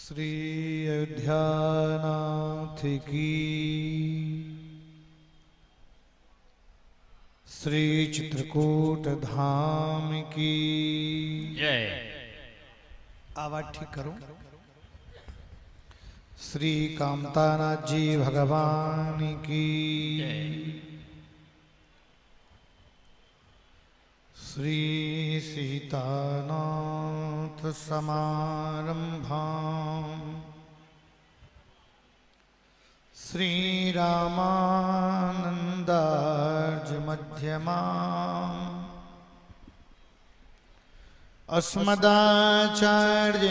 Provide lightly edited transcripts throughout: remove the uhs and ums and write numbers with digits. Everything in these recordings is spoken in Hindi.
श्री अयोध्यानाथ की, श्री चित्रकूट धाम की जय। आवाज ठीक करो। श्री कामतानाथ जी भगवान की जय। श्री सीतानाथ समारंभां श्री रामानंदार्ज मध्यमाम् अस्मदाचार्य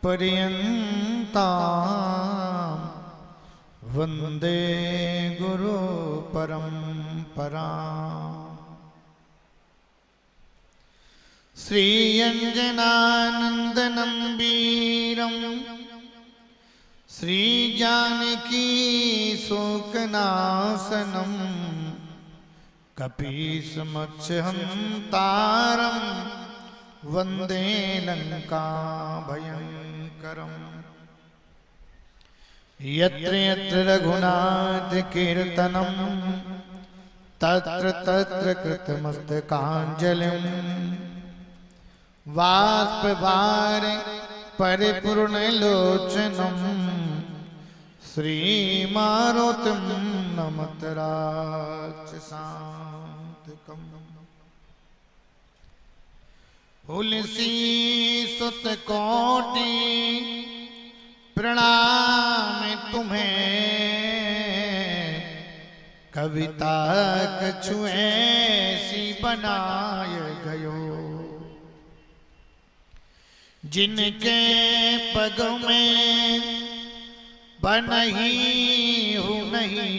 पर्यन्तां वन्दे गुरु परम्पराम्। श्री अंजनानंदनं वीरं श्री जानकी शोकनाशनं कपीसमक्षहन्तारं वन्दे लङ्काभयङ्करम्। यत्र यत्र रघुनाथ कीर्तनं तत्र तत्र कृतमस्तकाञ्जलिम् वाष्पवार परिपूर्णलोचनं श्रीमारुतिं नमत राक्षसान्तकम्। तुलसीसुत कोटि प्रणाम तुम्हें, कविता कछु ऐसी बनाय गयो, जिनके पग में बनही हूँ नहीं,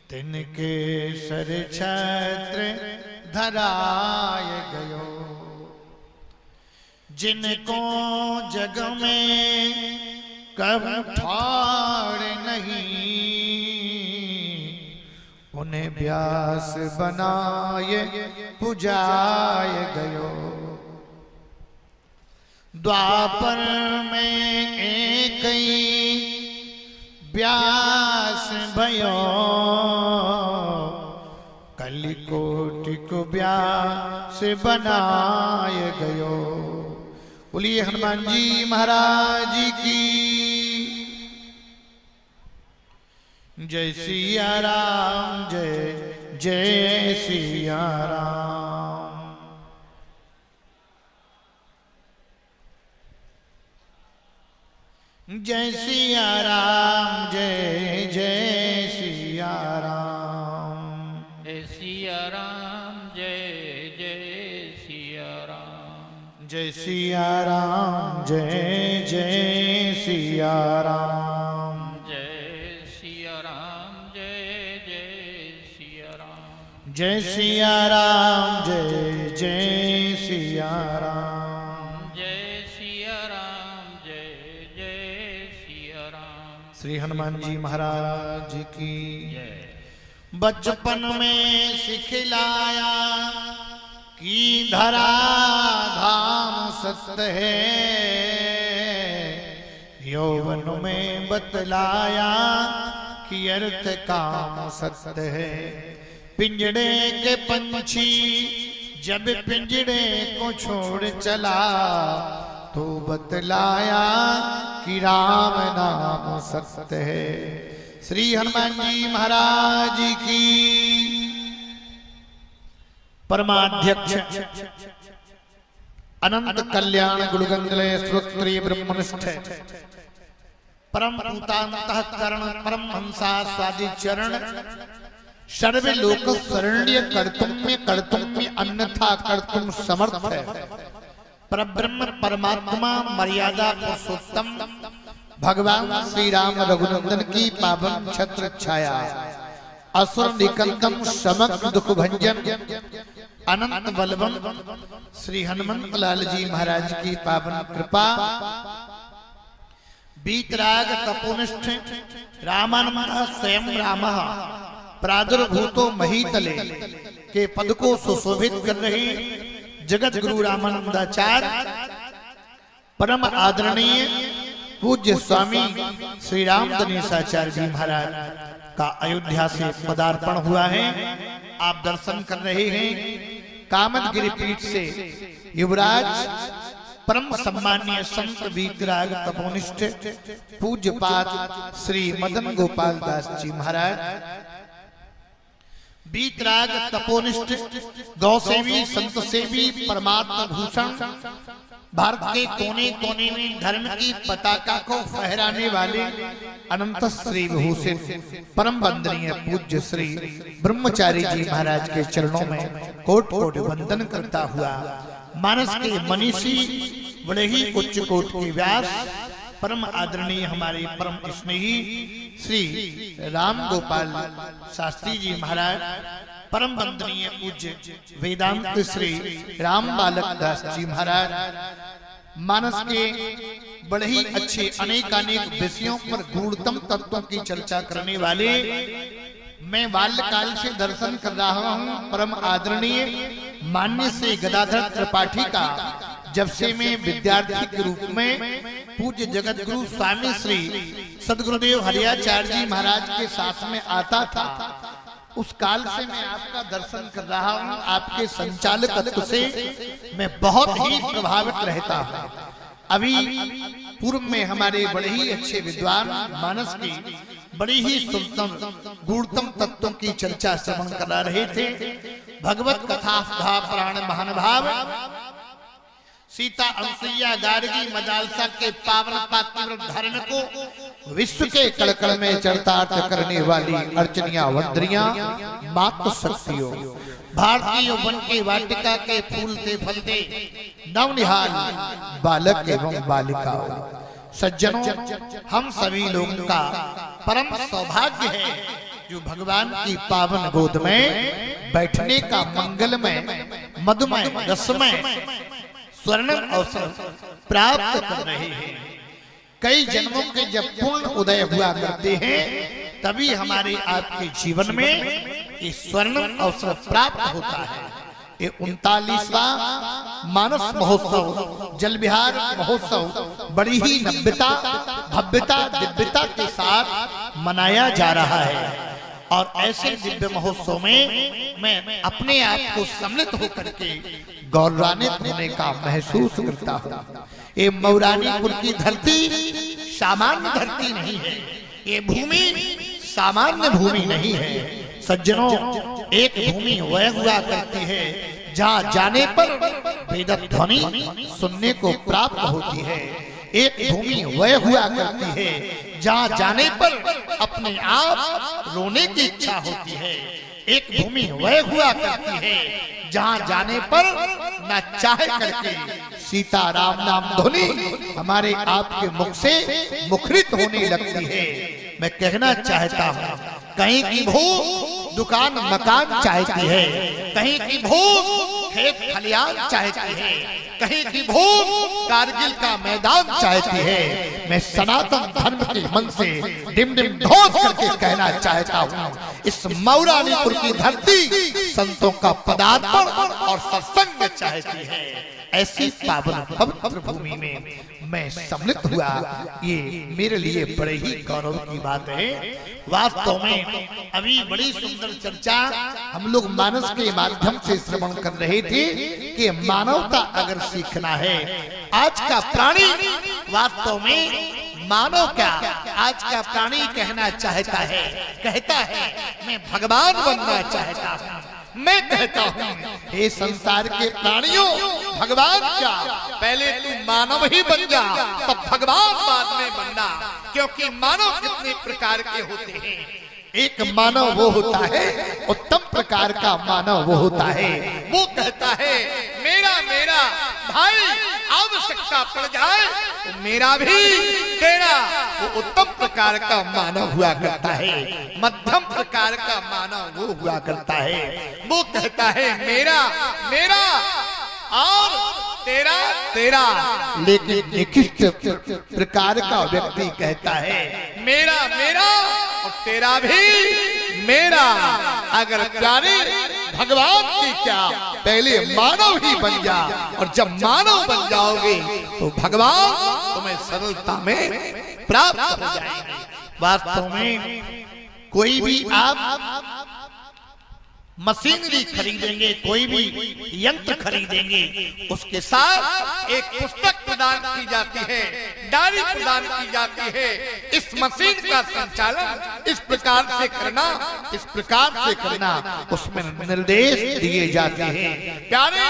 तिनके सर छत्र धराय गयो। जिनको जग में कभी ठार नहीं, उन्हें व्यास बनाए पुजाय गयो। द्वापर में एक व्यास भयो, कलिकोटि को व्यास बनाय गयो। बोलिए हनुमान जी महाराज की जय। सिया राम जय जय सिया राम। जय सिया राम जय जय सिया राम। जय सिया राम जय जय सिया राम। जय सिया राम जय जय सिया राम। जय सिया राम जय जय सिया राम। जय सिया राम जय जय सिया राम। जय सिया राम जय जय सिया राम। श्री हनुमान जी महाराज की जय। बचपन में सिखलाया कि धरा धाम सत्य है, यौवन में बतलाया कि अर्थ काम सत्य है। पिंजड़े के पंछी जब पिंजड़े को छोड़ चला, तो बतलाया कि राम नाम सत्य है। श्री हनुमान जी महाराज की परमाध्यक्ष अनंत कल्याण गुणगंधलय श्रोत्रिय ब्रह्मनिष्ठ परम पूतांतःकरण परम हंसा स्वादि चरण सर्व लोक शरण्य कर्तुम्य अन्यथा कर्तुम समर्थ है। परब्रह्म परमात्मा मर्यादा पुरुषोत्तम भगवान श्री राम रघुनंदन की पावन छत्र छाया, असुर निकंदन समक दुख भंजन अनंत बलवम श्री हनुमंत लाल जी महाराज की पावन कृपा, बीतराग तपोनिष्ठ रामानंद स्वयं रामः प्रादुर्भूतो महीतले के पद को सुशोभित कर रहे जगत गुरु रामानंदाचार्य परम आदरणीय पूज्य स्वामी श्री राम दिनेशाचार्य जी महाराज का अयोध्या से पदार्पण हुआ है। आप दर्शन कर रहे हैं। कामदगिरी पीठ से युवराज परम सम्मानीय संत वीतराग तपोनिष्ठ पूज्यपाद श्री मदन गोपाल दास जी महाराज, वीतराग तपोनिष्ठ गौसेवी संत सेवी परमात्मा भूषण, भारत के कोने कोने में धर्म की पताका को फहराने वाले अनंत श्री विभूषित परम वंदनीय पूज्य श्री ब्रह्मचारी जी महाराज के चरणों में कोट कोट वंदन करता हुआ मानस के मनीषी बड़े ही उच्च कोट के व्यास परम आदरणीय हमारे परम स्नेही श्री राम गोपाल शास्त्री जी महाराज, परम वंदनीय पूज्य वेदांत श्री राम बालक दास जी महाराज, मानस के बड़े ही अच्छे अनेकानेक विषयों पर गूढ़तम तत्वों की चर्चा करने वाले, मैं बाल्यकाल से दर्शन कर रहा हूँ परम आदरणीय मान्य से गदाधर त्रिपाठी का, जब से मैं विद्यार्थी के रूप में पूज्य जगत गुरु स्वामी श्री सदगुरुदेव हरियाचार्य जी महाराज के साथ में आता था, उस काल से मैं आपका दर्शन कर रहा हूँ। आपके संचालकत्व से मैं बहुत ही प्रभावित रहता हूँ। अभी पूर्व में हमारे बड़े ही अच्छे विद्वान मानस की बड़ी ही सुंदर गूढ़तम तत्वों की चर्चा श्रवण करा रहे थे। भगवत कथा पुराण महानुभाव सीता अनुसुईया गार्गी मजालसा के पावन पातिव्रत धारण को विश्व के कड़कड़ में चरितार्थ करने वाली अर्चनिया वंदनिया मातृ शक्तियों, भारतीय वन के वाटिका के फूलते फलते नवनिहाल बालक एवं बालिकाओं, सज्जनों, हम सभी लोगों का परम सौभाग्य है जो भगवान की पावन गोद में बैठने का मंगलमय मधुमय रसमय स्वर्ण अवसर प्राप्त कर रहे हैं। कई जन्मों के जब पूर्ण उदय हुआ करते हैं तभी हमारे आपके जीवन में ये स्वर्ण अवसर प्राप्त होता है। ये 39वां मानस महोत्सव जल विहार महोत्सव बड़ी ही नव्यता भव्यता दिव्यता के साथ मनाया जा रहा है। और ऐसे दिव्य महोत्सव में मैं अपने आप को सम्मिलित होकर के गौरवान्वित होने का महसूस करता हूँ। ये मौरानीपुर की धरती सामान्य धरती नहीं है, ये भूमि सामान्य भूमि नहीं है। सज्जनों, एक भूमि वह हुआ करती है जहाँ जाने पर वेद ध्वनि सुनने को प्राप्त होती है। एक भूमि वह हुआ करती है जहाँ जाने पर अपने आप रोने की इच्छा होती है। एक भूमि वह हुआ करती है जहाँ जाने पर न चाहे करके सीता राम नाम ध्वनि हमारे आपके मुख से मुखरित होने लगती है। मैं कहना चाहता हूँ, कहीं की भूख दुकान मकान चाहती है, कहीं की भूख खेत खलियान चाहती है, कहीं की भूख कारगिल का मैदान चाहती है। मैं सनातन धर्म के मन से डिम डिम ढोस करके कहना चाहता हूँ, इस मौरानीपुर की धरती संतों का पदार्पण और सत्संग चाहती है। ऐसी पावन पवित्र भूमि में मैं सम्मिलित हुआ, ये मेरे लिए बड़े ही गौरव की बात है। वास्तव में अभी बड़ी सुंदर चर्चा हम लोग मानस के माध्यम से श्रवण कर रहे थे कि मानवता अगर सीखना है, आज का प्राणी वास्तव में मानव क्या आज का प्राणी कहना चाहता है, कहता है मैं भगवान बनना चाहता हूँ। मैं कहता हूँ हे संसार के प्राणियों, भगवान क्या, पहले तू मानव ही बन जा, तब भगवान बाद में बनना। क्योंकि मानव कितने प्रकार के होते हैं। एक मानव वो होता है, उत्तम प्रकार का मानव वो होता है, वो कहता है मेरा मेरा भाई आवश्यकता पड़ जाए तो मेरा भी देना। वो उत्तम प्रकार का मानव हुआ करता है। मध्यम प्रकार का मानव वो हुआ करता है, वो कहता है मेरा मेरा और तेरा तेरा। लेकिन निकृष्ट प्रकार का व्यक्ति कहता है मेरा मेरा और तेरा भी मेरा। अगर प्यारे भगवान की क्या, पहले मानव ही बन जा, और जब मानव बन जाओगे तो भगवान तुम्हें सरलता में प्राप्त हो जाएंगे। वास्तव में कोई भी आप मशीनरी खरीदेंगे, कोई भी यंत्र खरीदेंगे, उसके साथ एक पुस्तक प्रदान की जाती है, डायरी प्रदान की जाती है। इस मशीन का संचालन इस प्रकार से करना, इस प्रकार से करना, उसमें निर्देश दिए जाते हैं। प्यारे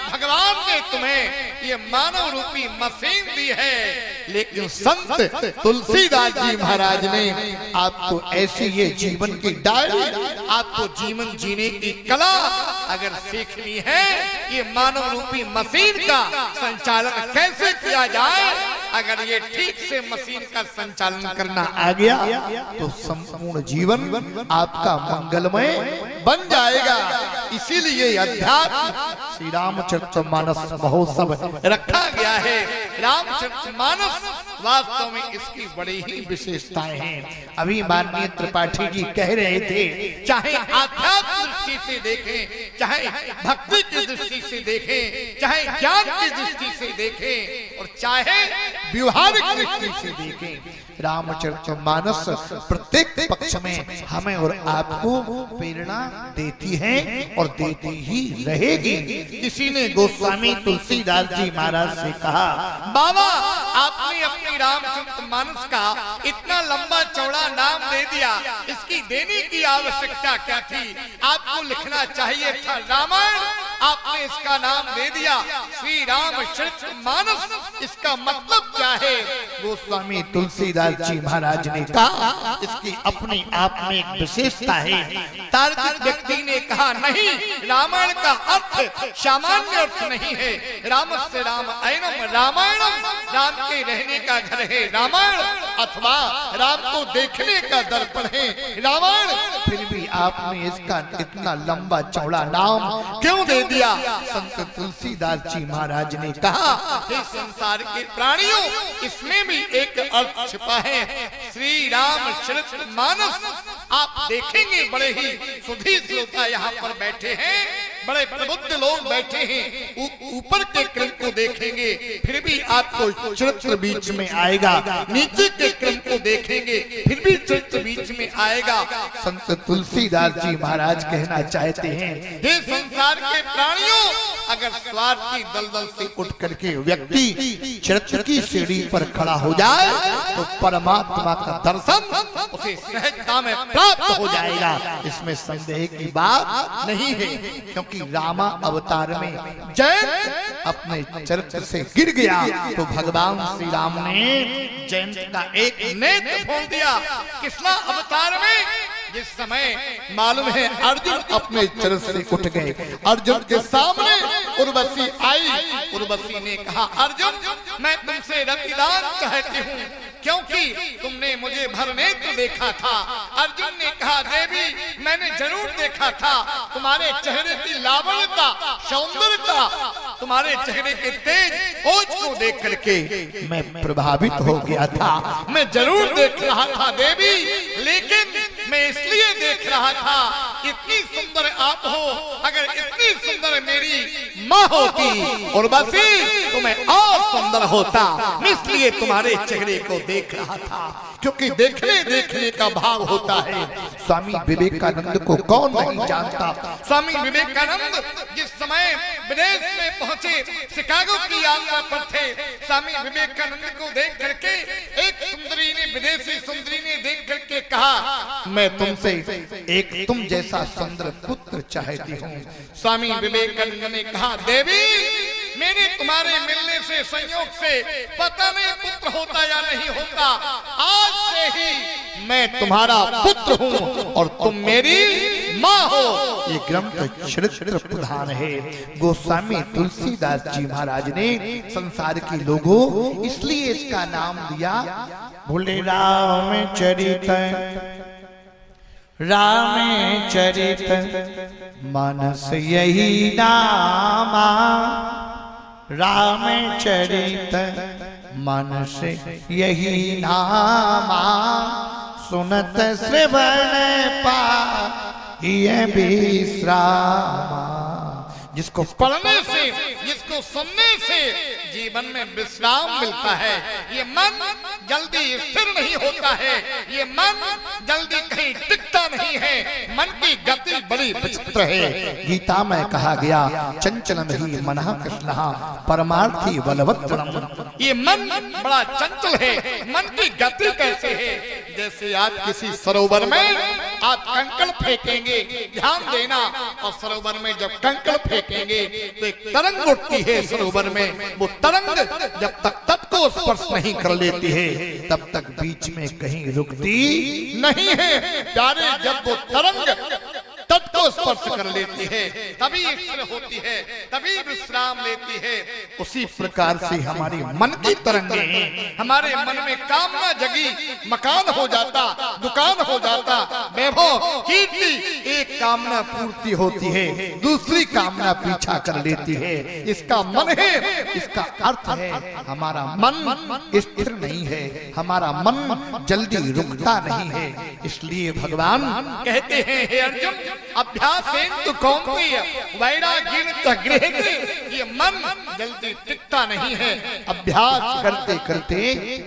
भगवान ने तुम्हें ये मानव रूपी मशीन दी है, लेकिन संत तुलसीदास जी महाराज ने आपको ऐसी ये जीवन की डायरी, आपको जीवन जीने की कला अगर सीखनी है, ये मानव रूपी मशीन का संचालन कैसे किया जाए, अगर ये ठीक से मशीन का संचालन करना आ गया तो संपूर्ण जीवन आपका मंगलमय बन जाएगा। इसीलिए अध्यात्म श्री रामचरितमानस महोत्सव रखा गया है। रामचरितमानस वास्तव में इसकी बड़ी ही विशेषताएं हैं। अभी माननीय त्रिपाठी जी कह रहे थे, चाहे आध्यात्म दृष्टि से देखें, चाहे भक्ति की दृष्टि से देखें, चाहे ज्ञान की दृष्टि से देखें, और चाहे व्यवहारिक दृष्टि से देखें, रामचरितमानस प्रत्येक पक्ष में हमें और आपको प्रेरणा देती है और देती ही रहेगी। किसी ने गोस्वामी तुलसीदास जी महाराज से कहा, बाबा आपने अपनी रामचरितमानस का इतना लंबा चौड़ा नाम दे दिया, इसकी देने की आवश्यकता क्या थी? आपको लिखना चाहिए था रामायण, आपने इसका नाम दे दिया श्री रामचरितमानस, इसका मतलब क्या है? गोस्वामी तुलसीदास जी महाराज ने कहा, इसकी अपने आप में एक विशेषता है। तार्किक व्यक्ति ने कहा, नहीं, रामायण का अर्थ सामान्य अर्थ नहीं है। राम से राम ऐनम रामायणम, राम के रहने का घर है रामायण, अथवा राम को देखने का दर्पण है रामायण। फिर भी आपने इसका इतना लंबा चौड़ा नाम क्यों दे दिया? संत तुलसीदास जी महाराज ने कहा, हे संसार के प्राणियों, इसमें भी एक अर्थ छिपा है। श्री रामचरितमानस आप देखेंगे, बड़े ही सुधी श्रोता यहाँ पर बैठे हैं, बड़े प्रबुद्ध लोग बैठे हैं, ऊपर के क्रम को देखेंगे फिर भी आपको चरित्र बीच में आएगा, नीचे के क्रम को देखेंगे फिर भी चरित्र बीच में आएगा। संत तुलसीदास जी महाराज कहना चाहते हैं, हे संसार के प्राणियों, अगर स्वार्थ की दलदल से उठ करके व्यक्ति चरित्र की सीढ़ी पर खड़ा हो जाए तो परमात्मा का दर्शन उसे सहजता में प्राप्त हो जाएगा। इसमें संदेह की बात नहीं है, क्योंकि रामा अवतार में जयंत अपने चरित्र से गिर गया तो भगवान श्री राम ने जयंत का एक नेत्र खोल दिया। कृष्णा अवतार में जिस समय मालूम है अर्जुन अपने चरित्र से उठ गए, अर्जुन के सामने उर्वशी आई, उर्वशी ने कहा, अर्जुन मैं तुमसे रतिदान चाहती हूँ, क्योंकि तुमने मुझे भरनेत्र देखा था। अर्जुन ने कहा, देवी मैंने जरूर देखा था, तुम्हारे चेहरे की लावण्यता, सौंदर्यता, तुम्हारे चेहरे के तेज ओज को देख करके मैं प्रभावित हो गया था, मैं जरूर देख रहा था देवी, लेकिन मैं इसलिए देख रहा था, इतनी सुंदर आप हो, अगर इतनी सुंदर मेरी माँ होती उर्वशी तो मैं और सुंदर होता, इसलिए तुम्हारे चेहरे को देख रहा था, क्योंकि देखने का भाव होता है। स्वामी विवेकानंद को कौन नहीं जानता? स्वामी विवेकानंद जिस समय विदेश में पहुंचे, शिकागो की यात्रा पर थे, स्वामी विवेकानंद को देख करके एक सुंदरी ने, विदेशी सुंदरी ने देख करके कहा, मैं तुमसे एक तुम जैसा सुंदर पुत्र चाहती हूँ। स्वामी विवेकानंद ने कहा, देवी मैंने तुम्हारे मिलने से, संयोग से, पता नहीं पुत्र होता या नहीं होता, आज से ही मैं तुम्हारा पुत्र हूँ और तुम मेरी माँ हो। ये ग्रंथ चरित्र प्रधान है। गोस्वामी तुलसीदास जी महाराज ने संसार के लोगों इसलिए इसका नाम दिया, बोले रामचरित मानस यही नामा, रामचरित मानस यही नामा, सुनत श्रवण पाहिए विश्रामा। जिसको पढ़ने से, जिसको सुनने से जीवन में विश्राम मिलता है। ये मन जल्दी स्थिर नहीं होता है, ये मन जल्दी कहीं टिकता नहीं है। मन की गति बड़ी विचित्र है। गीता में कहा गया चंचलम ही मनः कृष्णः परमार्थी बलवत्तरम। ये मन बड़ा चंचल है। मन की गति कैसे है? जैसे आप किसी सरोवर में आप कंकड़ फेंकेंगे, ध्यान देना, और सरोवर में जब कंकड़ फेंकेंगे तो एक तरंग उठती है सरोवर में। वो तरंग जब तक तट को स्पर्श नहीं कर लेती है तब तक बीच में कहीं रुकती नहीं है। प्यारे, जब वो तरंग तट को स्पर्श कर लेती है तभी स्थिर होती है, तभी विश्राम लेती है। उसी प्रकार से हमारी मन की तरंगे हैं। हमारे मन में कामना जगी, मकान हो जाता, दुकान हो जाता, वैभव, कीर्ति, एक कामना पूर्ति होती है, दूसरी कामना पीछा कर लेती है। इसका मन है, इसका अर्थ है हमारा मन स्थिर नहीं है, हमारा मन जल्दी रुकता नहीं है। इसलिए भगवान कहते हैं, हे अर्जुन, अभ्यासेन कौन्तेय वैराग्येन च गृह्यते। ये मन जल्दी टिकता नहीं है। अभ्यास करते करते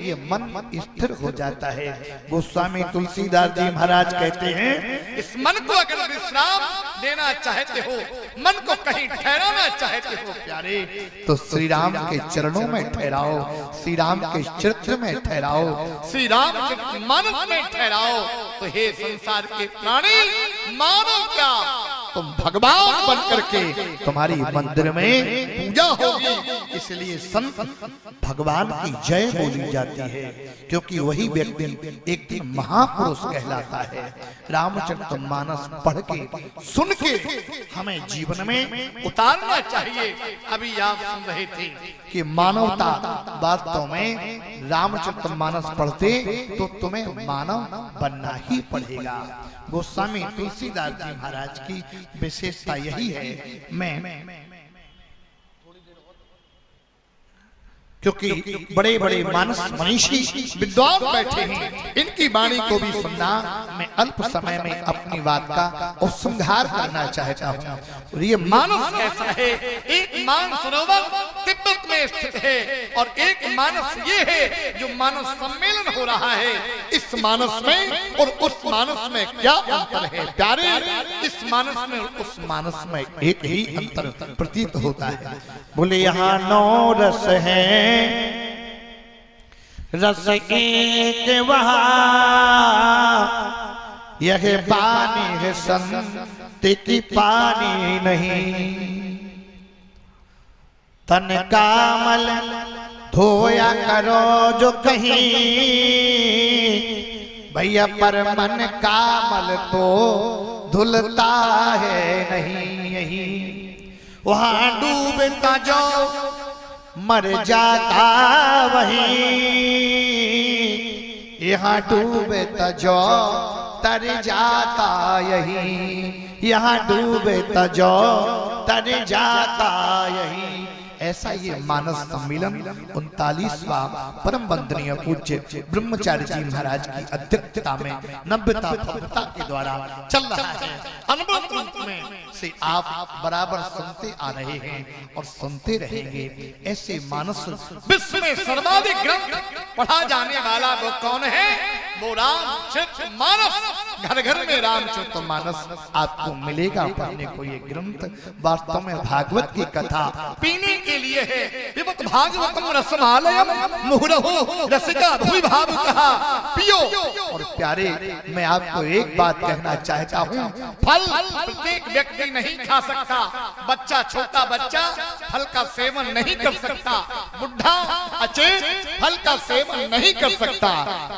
ये मन स्थिर हो जाता है। गोस्वामी तुलसीदास जी महाराज कहते हैं, इस मन को अगर विश्राम देना चाहते हो, मन को कहीं ठहराना चाहते हो प्यारे, तो श्री राम के चरणों में ठहराओ, श्री राम के चरित्र में ठहराओ, श्री राम मानस में ठहराओ। तो हे संसार के प्राणी, मानो क्या, तुम भगवान बन करके तुम्हारी मंदिर में पूजा होगी। इसलिए संत भगवान की जय बोली जाती है, क्योंकि वही व्यक्ति एक दिन महापुरुष कहलाता है। रामचरितमानस पढ़ के, सुन के हमें जीवन में उतारना चाहिए। अभी आप सुन रहे थे कि मानवता, वास्तव में रामचरितमानस पढ़ते तो तुम्हें मानव बनना ही पड़ेगा। गोस्वामी तुलसीदास जी महाराज की विशेषता यही है। मैं क्योंकि बड़े बड़े मानस मनीषी विद्वान बैठे हैं, इनकी वाणी को भी सुनना, मैं अल्प समय में अपनी बात का उपसंहार करना चाहता हूँ। और ये मानस ऐसा है, एक मानसरोवर तिब्बत में स्थित है और एक मानस ये है जो मानस सम्मेलन हो रहा है। इस मानस में और उस मानस में क्या अंतर है प्यारे? इस मानस में और उस मानस में एक ही अंतर प्रतीत होता है। बोले यहाँ 9 रस हैं, रस एक वहाँ, यह पानी है संत की पानी नहीं। तन कामल धोया करो जो कहीं, भैया पर मन कामल तो धुलता है नहीं। यही वहाँ डूबता जो मर जाता वहीं, यहाँ डूबता जो तर जाता यही, यहाँ डूबता जो तर जाता यही। ऐसा ये मानस सम्मेलन 39वां परम वंदनीय पूज्य ब्रह्मचारी जी महाराज की अध्यक्षता में नव्यता भव्यता के द्वारा चल रहा है। अनुभव रूप में से आप बराबर सुनते आ रहे हैं और सुनते रहेंगे। ऐसे मानस विश्व में सर्वाधिक ग्रंथ पढ़ा जाने वाला वो कौन है? वो रामचरितमानस। घर घर में रामचरितमानस आपको मिलेगा पढ़ने को। ये ग्रंथ वास्तव में भागवत की कथा पीने के लिए है। पिबत भागवतम रसमालयम मुहुरहु रसिका भुवि भावुकः पियो। और प्यारे, मैं आपको एक बात कहना चाहता हूँ, फल प्रत्येक व्यक्ति नहीं खा सकता। बच्चा, छोटा बच्चा फल का सेवन नहीं कर सकता। बुढ़ा अचेत फल का सेवन नहीं कर सकता।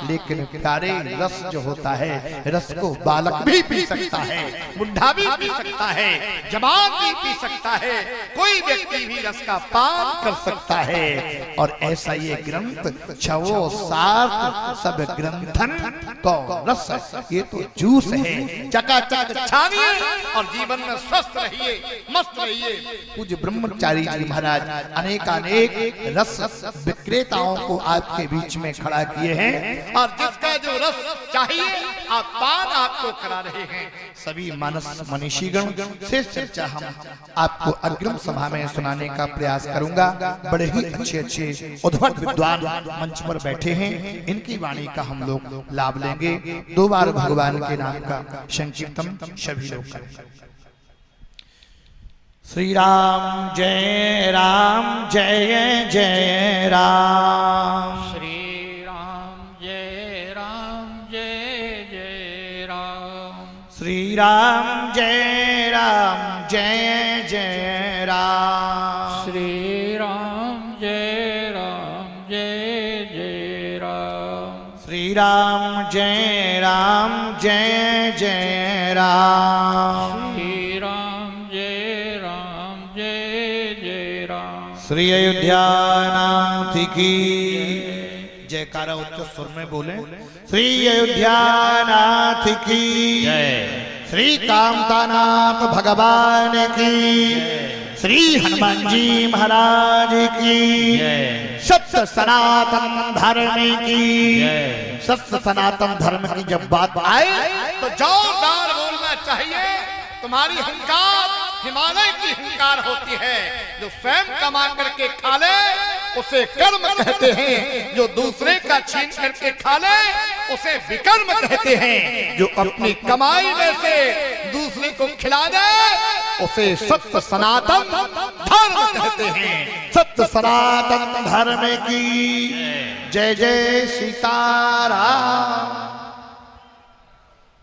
लेकिन प्यारे, रस जो होता है, रस को बालक भी पी सकता है, बुढ़ा भी पी सकता है, जवान भी पी सकता है, कोई व्यक्ति भी रस का पान कर सकता है। और ऐसा ये ग्रंथ 6 7 सब ग्रंथन को रस, ये तो जूस है। चकाचक छानिए और जीवन में स्वस्थ रहिए, मस्त रहिए। पूज्य ब्रह्मचारी जी महाराज अनेकानेक रस विक्रेताओं को को आपके बीच में खड़ा किए हैं और जिसका जो रस चाहिए आप पान आपको करा रहे हैं। सभी मानस मनीषीगण से चर्चा हम आपको अग्रिम सभा में सुनाने का प्रयास करूंगा। बड़े ही अच्छे अच्छे उद्भट विद्वान मंच पर बैठे हैं, इनकी वाणी का हम लोग लाभ लेंगे। 2 बार भगवान के नाम का संकीर्तन सभी लोग करें। श्री राम जय जय राम। श्री राम जय जय राम। श्री राम जय जय राम। श्री राम जय जय राम। श्री राम जय जय राम। श्री राम जय जय राम। श्री अयोध्यानाथ की जयकारा उच्च स्वर में बोले। श्री अयोध्यानाथ की जय। श्री कामतानाथ भगवान की। श्री हनुमान जी महाराज की जय। सत्य सनातन धर्म की जय। सत्य सनातन धर्म की जब बात आए तो जोरदार बोलना चाहिए। तुम्हारी हुंकार हिमालय की हुंकार होती है। जो स्वयं कमा करके खा ले उसे कर्म कहते हैं, जो दूसरे का छीन करके खा ले उसे विकर्म कहते हैं। जो अपनी कमाई में से दूसरे को खिला दे उसे सत्य सनातन धर्म कहते हैं। सत्य सनातन धर्म की जय जय सीताराम।